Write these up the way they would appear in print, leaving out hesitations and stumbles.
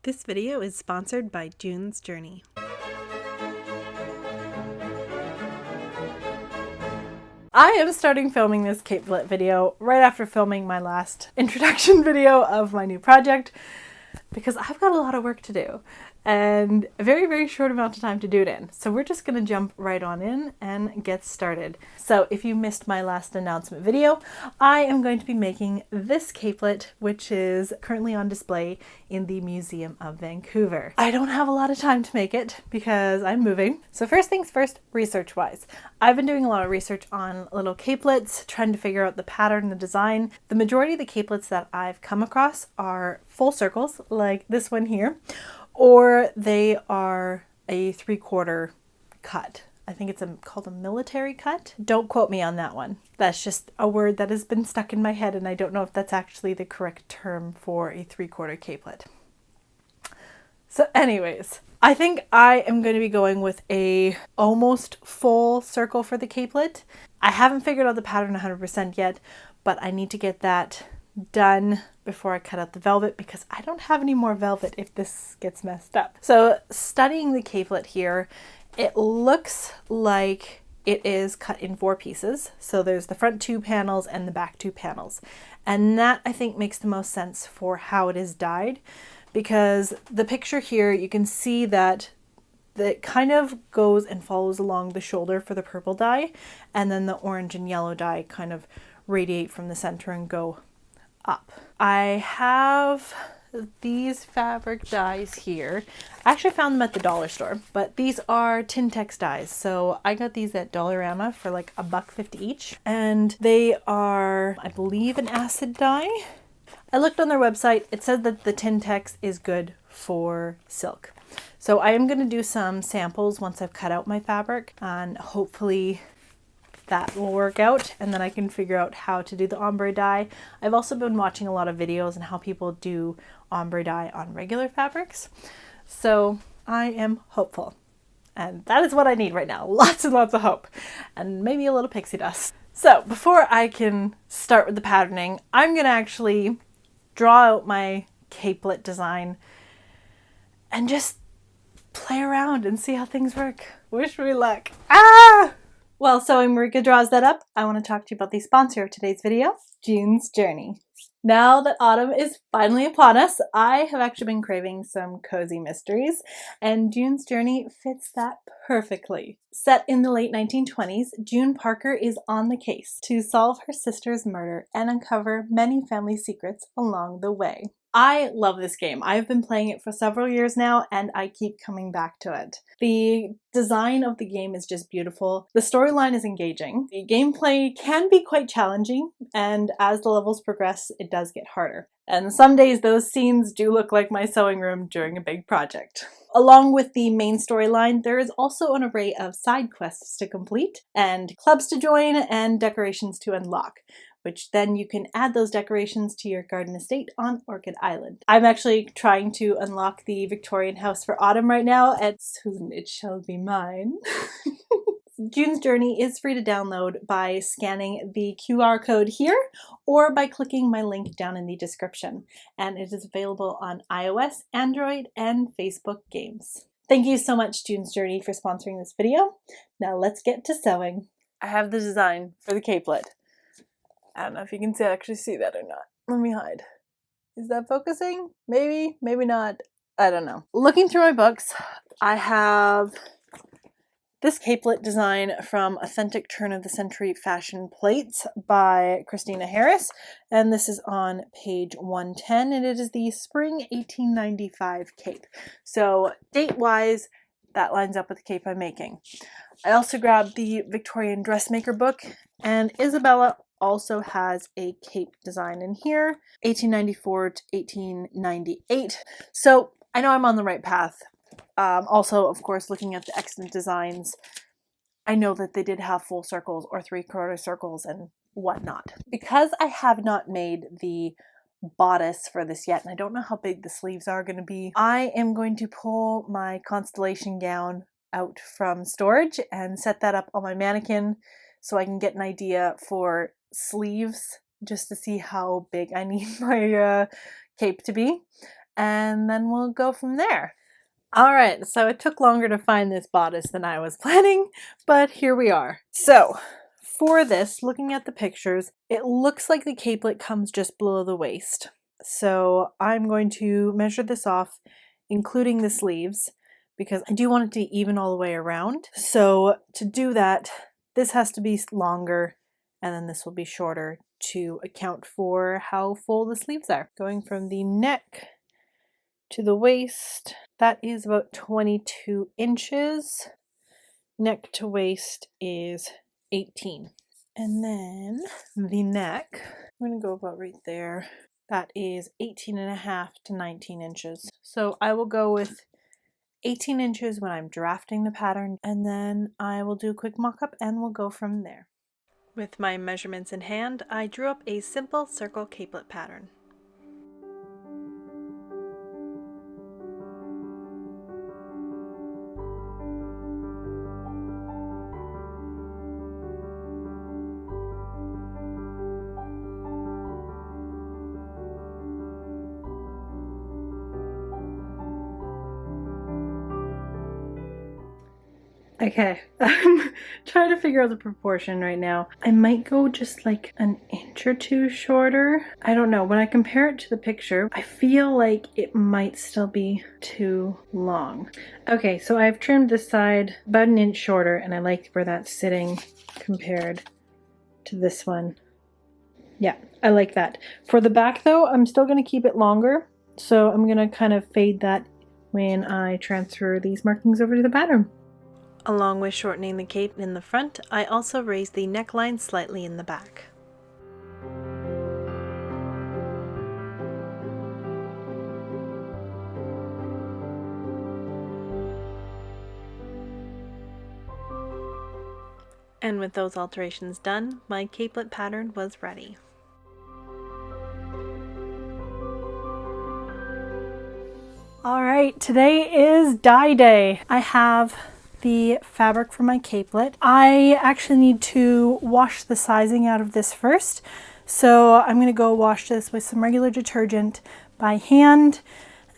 This video is sponsored by June's Journey. I am starting filming this Capelet video right after filming my last introduction video of my new project because I've got a lot of work to do and a very short amount of time to do it in. So we're just going to jump right on in and get started. So if you missed my last announcement video, I am going to be making this capelet, which is currently on display in the Museum of Vancouver. I don't have a lot of time to make it because I'm moving. So first things first, research-wise. I've been doing a lot of research on little capelets, trying to figure out the pattern, the design. The majority of the capelets that I've come across are full circles, like this one here, or they are a 3/4 cut. I think it's called a military cut. Don't quote me on that one. That's just a word that has been stuck in my head and I don't know if that's actually the correct term for a 3/4 capelet. So anyways, I think I am going to be going with a almost full circle for the capelet. I haven't figured out the pattern 100% yet, but I need to get that done before I cut out the velvet because I don't have any more velvet if this gets messed up. So studying the capelet here, it looks like it is cut in 4 pieces. So there's the front 2 panels and the back 2 panels. And that I think makes the most sense for how it is dyed, because the picture here, you can see that it kind of goes and follows along the shoulder for the purple dye, and then the orange and yellow dye kind of radiate from the center and go up. I have these fabric dyes here. I actually found them at the dollar store, but these are Tintex dyes. So I got these at Dollarama for like $1.50 each. And they are, I believe, an acid dye. I looked on their website. It said that the Tintex is good for silk. So I am going to do some samples once I've cut out my fabric, and hopefully that will work out, and then I can figure out how to do the ombre dye. I've also been watching a lot of videos on how people do ombre dye on regular fabrics. So I am hopeful. And that is what I need right now. Lots and lots of hope. And maybe a little pixie dust. So before I can start with the patterning, I'm going to actually draw out my capelet design and just play around and see how things work. Wish me luck. Ah! While Sewing Marika draws that up, I want to talk to you about the sponsor of today's video, June's Journey. Now that autumn is finally upon us, I have actually been craving some cozy mysteries, and June's Journey fits that perfectly. Set in the late 1920s, June Parker is on the case to solve her sister's murder and uncover many family secrets along the way. I love this game. I've been playing it for several years now and I keep coming back to it. The design of the game is just beautiful. The storyline is engaging. The gameplay can be quite challenging, and as the levels progress, it does get harder. And some days those scenes do look like my sewing room during a big project. Along with the main storyline, there is also an array of side quests to complete, and clubs to join, and decorations to unlock, which then you can add those decorations to your garden estate on Orchid Island. I'm actually trying to unlock the Victorian house for autumn right now, and soon it shall be mine. June's Journey is free to download by scanning the QR code here or by clicking my link down in the description. And it is available on iOS, Android, and Facebook games. Thank you so much, June's Journey, for sponsoring this video. Now let's get to sewing. I have the design for the capelet. I don't know if you can actually see that or not. Let me hide. Is that focusing? Maybe, maybe not. I don't know. Looking through my books, I have this capelet design from Authentic Turn of the Century Fashion Plates by Christina Harris, and this is on page 110, and it is the Spring 1895 cape. So date-wise, that lines up with the cape I'm making. I also grabbed the Victorian dressmaker book, and Isabella also has a cape design in here, 1894 to 1898. So I know I'm on the right path. Also, of course, looking at the extant designs, I know that they did have full circles or 3/4 circles and whatnot. Because I have not made the bodice for this yet, and I don't know how big the sleeves are going to be, I am going to pull my constellation gown out from storage and set that up on my mannequin so I can get an idea for sleeves just to see how big I need my cape to be. and then we'll go from there. All right, so it took longer to find this bodice than I was planning, but here we are. So for this, looking at the pictures, it looks like the capelet comes just below the waist. So I'm going to measure this off, including the sleeves, because I do want it to even all the way around. So to do that, this has to be longer, and then this will be shorter to account for how full the sleeves are. Going from the neck to the waist, that is about 22 inches. Neck to waist is 18. And then the neck, I'm going to go about right there. That is 18.5 to 19 inches. So I will go with 18 inches when I'm drafting the pattern, and then I will do a quick mock-up and we'll go from there. With my measurements in hand, I drew up a simple circle capelet pattern. Okay, I'm trying to figure out the proportion right now. I might go just like an inch or two shorter. I don't know. When I compare it to the picture, I feel like it might still be too long. Okay, so I've trimmed this side about an inch shorter, and I like where that's sitting compared to this one. Yeah, I like that. For the back though, I'm still going to keep it longer. So I'm going to kind of fade that when I transfer these markings over to the pattern. Along with shortening the cape in the front, I also raised the neckline slightly in the back. And with those alterations done, my capelet pattern was ready. Alright, today is dye day. I have the fabric for my capelet. I actually need to wash the sizing out of this first. So I'm going to go wash this with some regular detergent by hand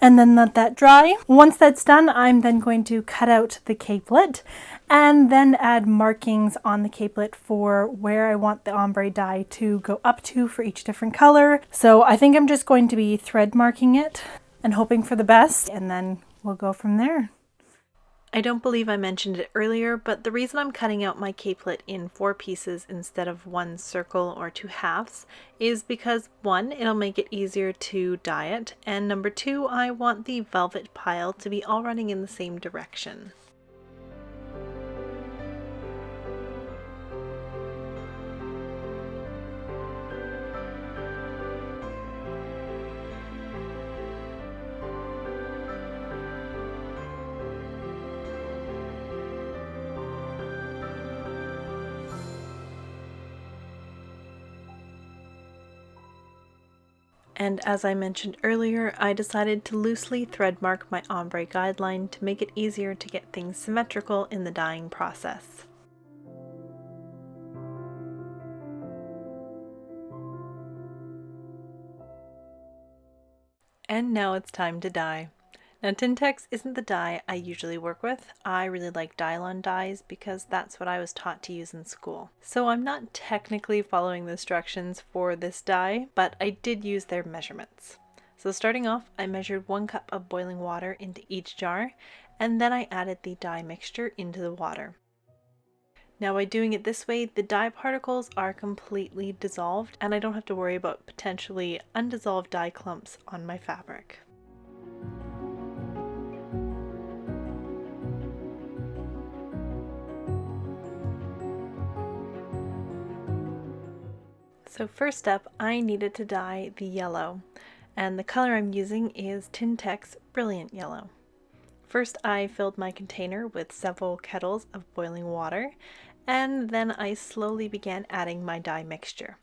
and then let that dry. Once that's done, I'm then going to cut out the capelet and then add markings on the capelet for where I want the ombre dye to go up to for each different color. So I think I'm just going to be thread marking it and hoping for the best, and then we'll go from there. I don't believe I mentioned it earlier, but the reason I'm cutting out my capelet in 4 pieces instead of 1 circle or 2 halves is because 1, it'll make it easier to dye it, and number 2, I want the velvet pile to be all running in the same direction. And as I mentioned earlier, I decided to loosely thread mark my ombre guideline to make it easier to get things symmetrical in the dyeing process. And now it's time to dye. Now Tintex isn't the dye I usually work with. I really like Dylon dyes because that's what I was taught to use in school. So I'm not technically following the instructions for this dye, but I did use their measurements. So starting off, I measured 1 cup of boiling water into each jar, and then I added the dye mixture into the water. Now by doing it this way, the dye particles are completely dissolved, and I don't have to worry about potentially undissolved dye clumps on my fabric. So first up, I needed to dye the yellow, and the color I'm using is Tintex Brilliant Yellow. First I filled my container with several kettles of boiling water, and then I slowly began adding my dye mixture.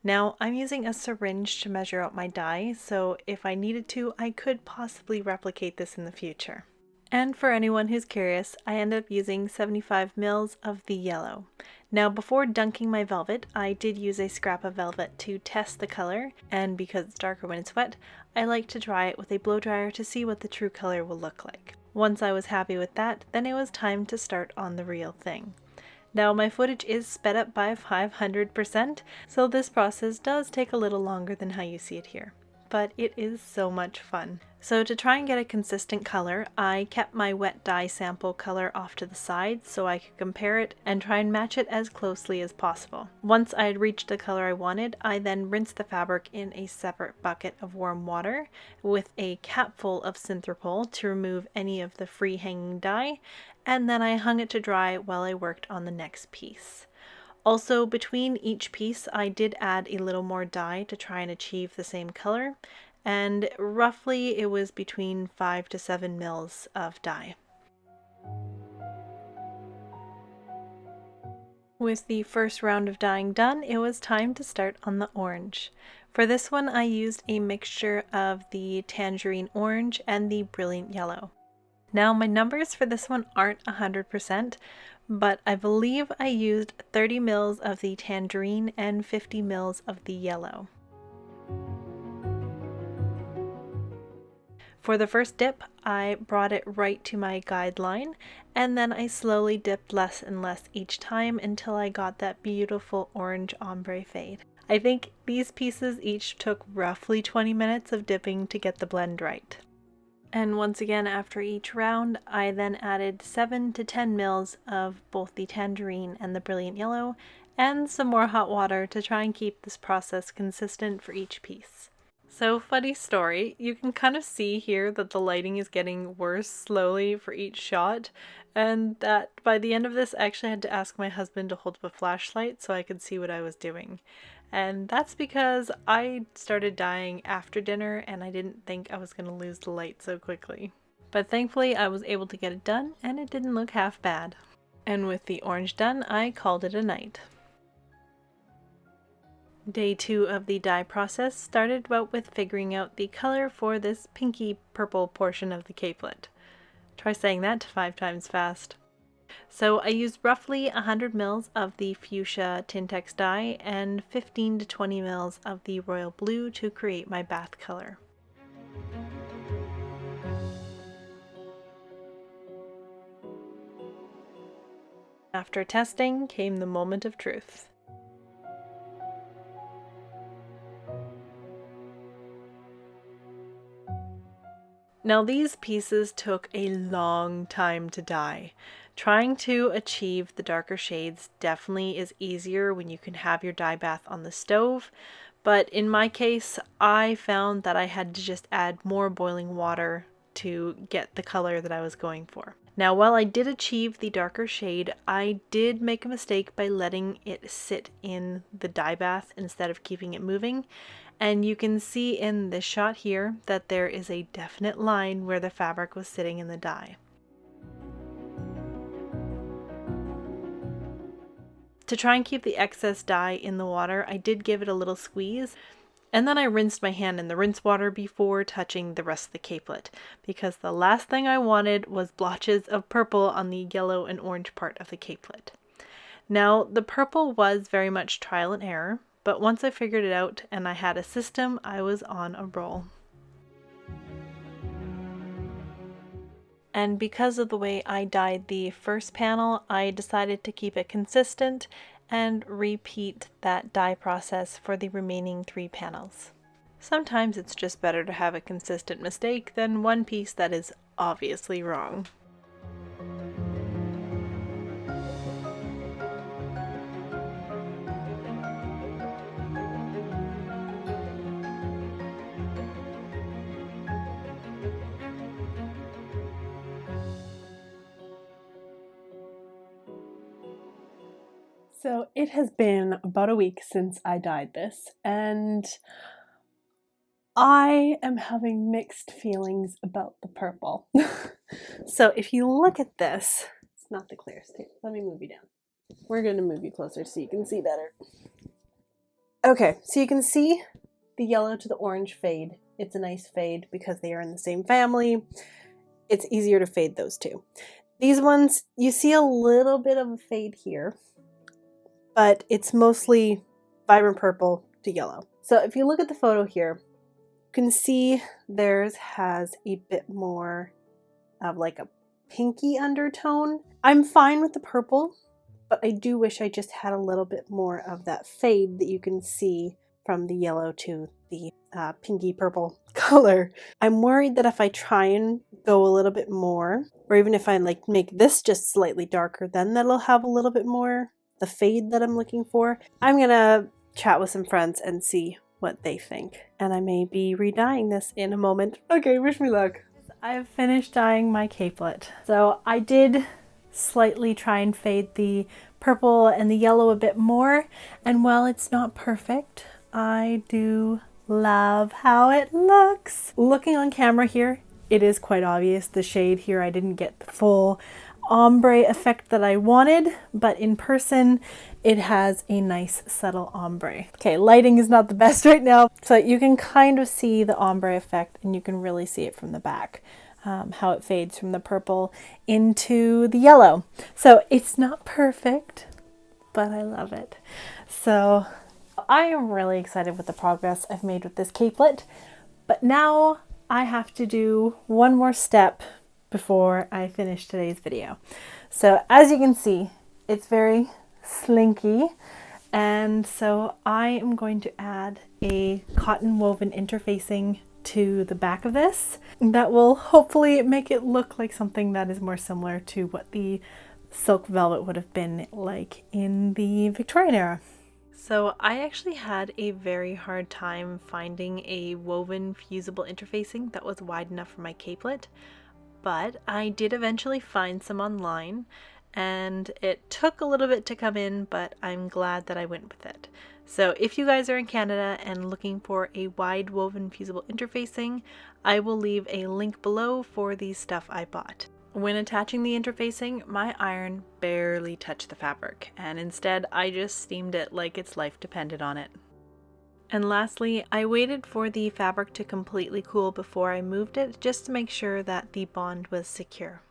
Now I'm using a syringe to measure out my dye, so if I needed to, I could possibly replicate this in the future. And for anyone who's curious, I ended up using 75 mils of the yellow. Now before dunking my velvet, I did use a scrap of velvet to test the color, and because it's darker when it's wet, I like to dry it with a blow dryer to see what the true color will look like. Once I was happy with that, then it was time to start on the real thing. Now my footage is sped up by 500%, so this process does take a little longer than how you see it here. But it is so much fun. So to try and get a consistent color, I kept my wet dye sample color off to the side so I could compare it and try and match it as closely as possible. Once I had reached the color I wanted, I then rinsed the fabric in a separate bucket of warm water with a cap full of Synthropol to remove any of the free hanging dye, and then I hung it to dry while I worked on the next piece. Also, between each piece, I did add a little more dye to try and achieve the same color, and roughly it was between 5 to 7 mils of dye. With the first round of dyeing done, it was time to start on the orange. For this one, I used a mixture of the tangerine orange and the brilliant yellow. Now, my numbers for this one aren't 100%, but I believe I used 30 mils of the tangerine and 50 mils of the yellow. For the first dip, I brought it right to my guideline, and then I slowly dipped less and less each time until I got that beautiful orange ombre fade. I think these pieces each took roughly 20 minutes of dipping to get the blend right. And once again, after each round, I then added 7 to 10 mils of both the tangerine and the brilliant yellow, and some more hot water to try and keep this process consistent for each piece. So, funny story, you can kind of see here that the lighting is getting worse slowly for each shot, and that by the end of this I actually had to ask my husband to hold up a flashlight so I could see what I was doing. And that's because I started dyeing after dinner and I didn't think I was going to lose the light so quickly. But thankfully I was able to get it done and it didn't look half bad. And with the orange done, I called it a night. Day 2 of the dye process started out with figuring out the color for this pinky purple portion of the capelet. Try saying that 5 times fast. So I used roughly 100 mils of the fuchsia Tintex dye and 15 to 20 mils of the royal blue to create my bath color. After testing came the moment of truth. Now these pieces took a long time to dye. Trying to achieve the darker shades definitely is easier when you can have your dye bath on the stove, but in my case I found that I had to just add more boiling water to get the color that I was going for. Now while I did achieve the darker shade, I did make a mistake by letting it sit in the dye bath instead of keeping it moving. And you can see in this shot here that there is a definite line where the fabric was sitting in the dye. To try and keep the excess dye in the water, I did give it a little squeeze, and then I rinsed my hand in the rinse water before touching the rest of the capelet, because the last thing I wanted was blotches of purple on the yellow and orange part of the capelet. Now, the purple was very much trial and error, but once I figured it out and I had a system, I was on a roll. And because of the way I dyed the first panel, I decided to keep it consistent and repeat that dye process for the remaining 3 panels. Sometimes it's just better to have a consistent mistake than one piece that is obviously wrong. So it has been about a week since I dyed this, and I am having mixed feelings about the purple. So if you look at this, it's not the clearest here. Let me move you down. We're going to move you closer so you can see better. Okay, so you can see the yellow to the orange fade. It's a nice fade because they are in the same family. It's easier to fade those two. These ones, you see a little bit of a fade here. but it's mostly vibrant purple to yellow. So if you look at the photo here, you can see theirs has a bit more of like a pinky undertone. I'm fine with the purple, but I do wish I just had a little bit more of that fade that you can see from the yellow to the pinky purple color. I'm worried that if I try and go a little bit more, or even if I like make this just slightly darker, then that'll have a little bit more the fade that I'm looking for. I'm gonna chat with some friends and see what they think. And I may be re-dyeing this in a moment. Okay, wish me luck. I've finished dyeing my capelet. So I did slightly try and fade the purple and the yellow a bit more. And while it's not perfect, I do love how it looks. Looking on camera here, it is quite obvious. The shade here, I didn't get the full ombre effect that I wanted, but in person it has a nice subtle ombre. Okay, lighting is not the best right now, so you can kind of see the ombre effect and you can really see it from the back, how it fades from the purple into the yellow. So it's not perfect, but I love it. So I am really excited with the progress I've made with this capelet, but now I have to do one more step before I finish today's video. So as you can see, it's very slinky, and so I am going to add a cotton woven interfacing to the back of this that will hopefully make it look like something that is more similar to what the silk velvet would have been like in the Victorian era. So I actually had a very hard time finding a woven fusible interfacing that was wide enough for my capelet, but I did eventually find some online, and it took a little bit to come in, but I'm glad that I went with it. So if you guys are in Canada and looking for a wide woven fusible interfacing, I will leave a link below for the stuff I bought. When attaching the interfacing, my iron barely touched the fabric, and instead I just steamed it like its life depended on it. And lastly, I waited for the fabric to completely cool before I moved it, just to make sure that the bond was secure.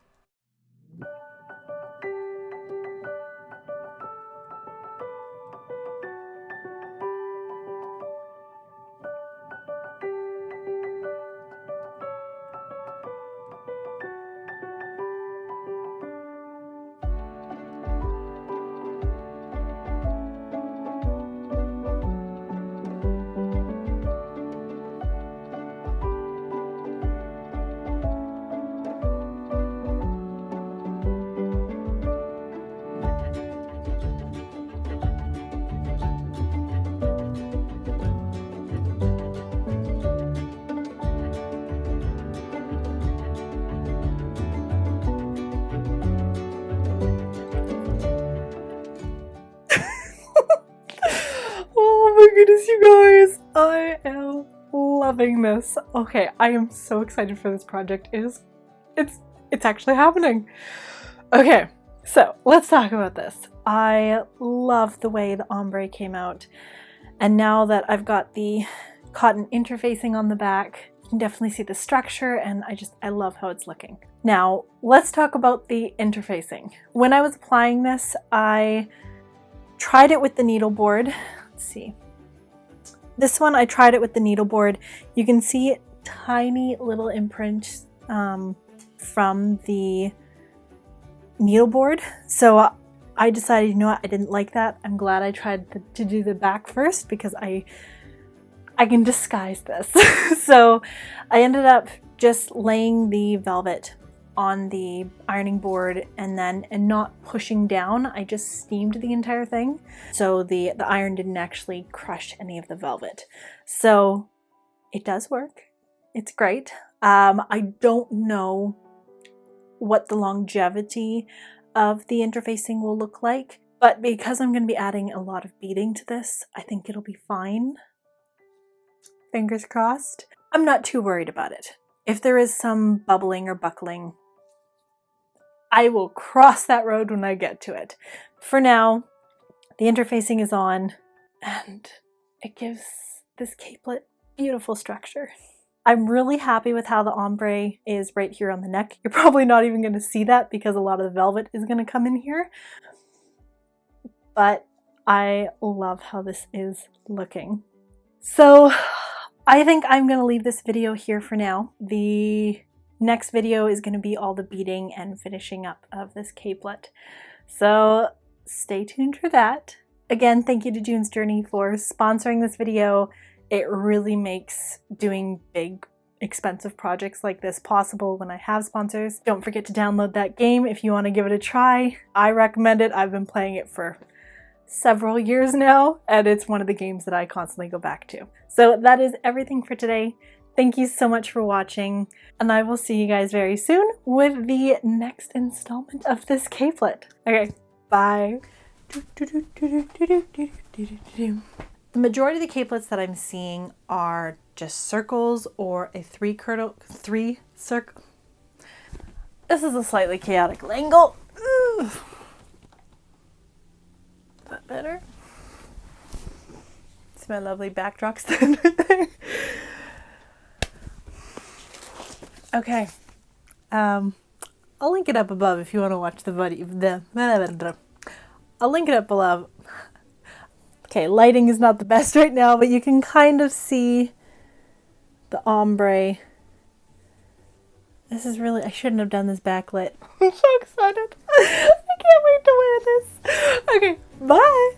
Goodness, you guys, I am loving this. Okay, I am so excited for this project. It's actually happening. Okay, so let's talk about this. I love the way the ombre came out, and now that I've got the cotton interfacing on the back, you can definitely see the structure, and I love how it's looking. Now let's talk about the interfacing. When I was applying this, I tried it with the needle board. Let's see. This one, I tried it with the needle board. You can see tiny little imprints from the needle board. So I decided, you know what, I didn't like that. I'm glad I tried to do the back first, because I can disguise this. So I ended up just laying the velvet on the ironing board and not pushing down. I just steamed the entire thing, so the iron didn't actually crush any of the velvet. So it does work. It's great. I don't know what the longevity of the interfacing will look like, but because I'm going to be adding a lot of beading to this, I think it'll be fine. Fingers crossed. I'm not too worried about it. If there is some bubbling or buckling, I will cross that road when I get to it. For now, the interfacing is on, and it gives this capelet beautiful structure. I'm really happy with how the ombre is right here on the neck. You're probably not even going to see that because a lot of the velvet is going to come in here. But I love how this is looking. So I think I'm going to leave this video here for now. The next video is going to be all the beading and finishing up of this capelet. So stay tuned for that. Again, thank you to June's Journey for sponsoring this video. It really makes doing big, expensive projects like this possible when I have sponsors. Don't forget to download that game if you want to give it a try. I recommend it. I've been playing it for several years now, and it's one of the games that I constantly go back to. So that is everything for today. Thank you so much for watching, and I will see you guys very soon with the next installment of this capelet. Okay, bye. The majority of the capelets that I'm seeing are just circles or a three circle. This is a slightly chaotic angle. Ooh. Is that better? See my lovely backdrop stand right there. Okay. I'll link it up above if you want to watch the video. I'll link it up below. Okay, lighting is not the best right now, but you can kind of see the ombre. This is really, I shouldn't have done this backlit. I'm so excited. I can't wait to wear this. Okay, bye.